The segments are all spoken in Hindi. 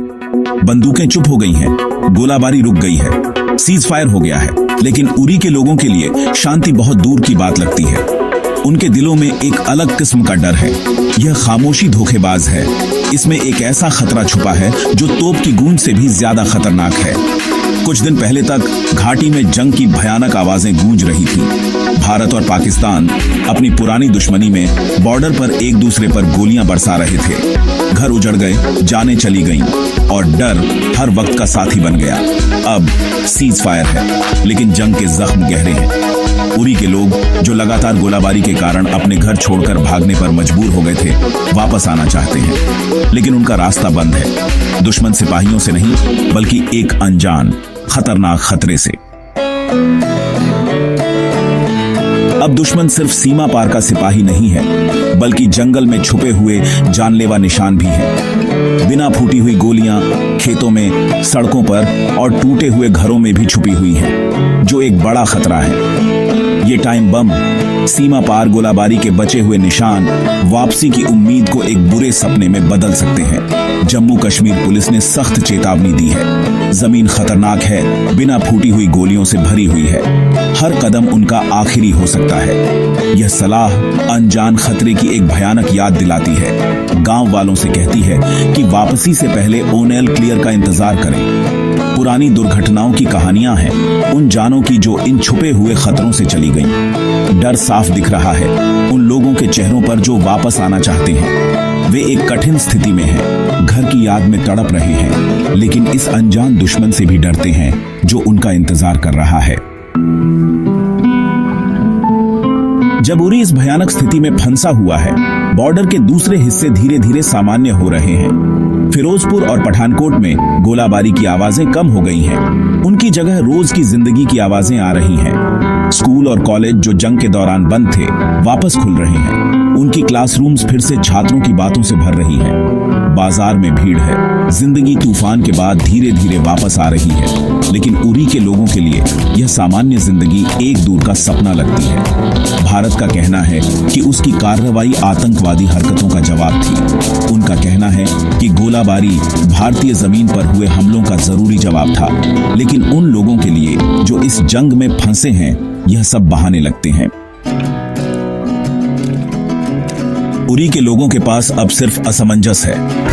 बंदूकें चुप हो गई हैं, गोलाबारी रुक गई है, सीज फायर हो गया है। लेकिन उरी के लोगों के लिए शांति बहुत दूर की बात लगती है। उनके दिलों में एक अलग किस्म का डर है। यह खामोशी धोखेबाज है। इसमें एक ऐसा खतरा छुपा है जो तोप की गूंज से भी ज्यादा खतरनाक है। कुछ दिन पहले तक घाटी में जंग की भयानक आवाजें गूंज रही थी। भारत और पाकिस्तान अपनी पुरानी दुश्मनी में बॉर्डर पर एक दूसरे पर गोलियां बरसा रहे थे। घर उजड़ गए, जानें चली गईं और डर हर वक्त का साथी बन गया। अब सीज फायर है, लेकिन जंग के जख्म गहरे हैं। उरी के लोग जो लगातार गोलाबारी के कारण अपने घर छोड़कर भागने पर मजबूर हो गए थे, वापस आना चाहते हैं, लेकिन उनका रास्ता बंद है। दुश्मन सिपाहियों से नहीं, बल्कि एक अनजान खतरनाक खतरे से। अब दुश्मन सिर्फ सीमा पार का सिपाही नहीं है, बल्कि जंगल में छुपे हुए जानलेवा निशान भी है। बिना फूटी हुई गोलियां खेतों में, सड़कों पर और टूटे हुए घरों में भी छुपी हुई हैं, जो एक बड़ा खतरा है। ये टाइम बम, सीमा पार गोलाबारी के बचे हुए निशान वापसी की उम्मीद को एक बुरे सपने में बदल सकते हैं। जम्मू कश्मीर पुलिस ने सख्त चेतावनी दी है। जमीन खतरनाक है, बिना फूटी हुई गोलियों से भरी हुई है। हर कदम उनका आखिरी हो सकता है। यह सलाह अनजान खतरे की एक भयानक याद दिलाती है। गांव वालों से कहती है कि वापसी से पहले ओनेल क्लियर का इंतजार करें। पुरानी दुर्घटनाओं की कहानियां हैं, उन जानों की जो इन छुपे हुए खतरों से चली गईं। डर साफ दिख रहा है उन लोगों के चेहरों पर जो वापस आना चाहते हैं। वे एक कठिन स्थिति में हैं, घर की याद में तड़प रहे हैं, लेकिन इस अनजान दुश्मन से भी डरते हैं जो उनका इंतजार कर रहा है। जब उरी इस भयानक स्थिति में फंसा हुआ है, बॉर्डर के दूसरे हिस्से धीरे धीरे सामान्य हो रहे हैं। फिरोजपुर और पठानकोट में गोलाबारी की आवाजें कम हो गई हैं। उनकी जगह रोज की जिंदगी की आवाजें आ रही हैं। स्कूल और कॉलेज जो जंग के दौरान बंद थे, वापस खुल रहे हैं। उनकी क्लासरूम्स फिर से छात्रों की बातों से भर रही हैं। बाजार में भीड़ है। जिंदगी तूफान के बाद धीरे धीरे वापस आ रही है, लेकिन उरी के लोगों के लिए यह सामान्य जिंदगी एक दूर का सपना लगती है। भारत का कहना है कि उसकी कार्रवाई आतंकवादी हरकतों का जवाब थी। उनका कहना है कि गोलाबारी भारतीय जमीन पर हुए हमलों का जरूरी जवाब था, लेकिन उन लोगों के लिए जो इस जंग में फंसे हैं, यह सब बहाने लगते हैं। उरी के लोगों के पास अब सिर्फ असमंजस है।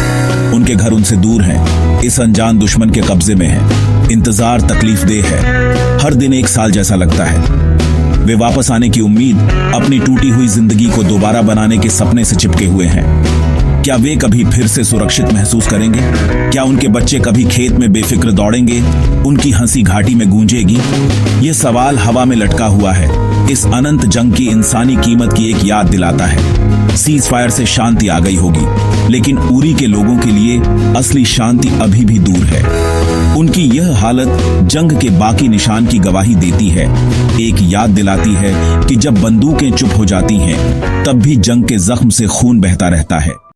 उनके घर उनसे दूर हैं, इस अनजान दुश्मन के कब्जे में हैं। इंतजार तकलीफदेह है, हर दिन एक साल जैसा लगता है। वे वापस आने की उम्मीद, अपनी टूटी हुई जिंदगी को दोबारा बनाने के सपने से चिपके हुए हैं। क्या वे कभी फिर से सुरक्षित महसूस करेंगे? क्या उनके बच्चे कभी खेत में बेफिक्र दौड़ेंगे? उनकी हंसी घाटी में गूंजेगी? ये सवाल हवा में लटका हुआ है। इस अनंत जंग की इंसानी कीमत की एक याद दिलाता है। सीज फायर से शांति आ गई होगी, लेकिन उरी के लोगों के लिए असली शांति अभी भी दूर है। उनकी यह हालत जंग के बाकी निशान की गवाही देती है। एक याद दिलाती है कि जब बंदूकें चुप हो जाती हैं, तब भी जंग के जख्म से खून बहता रहता है।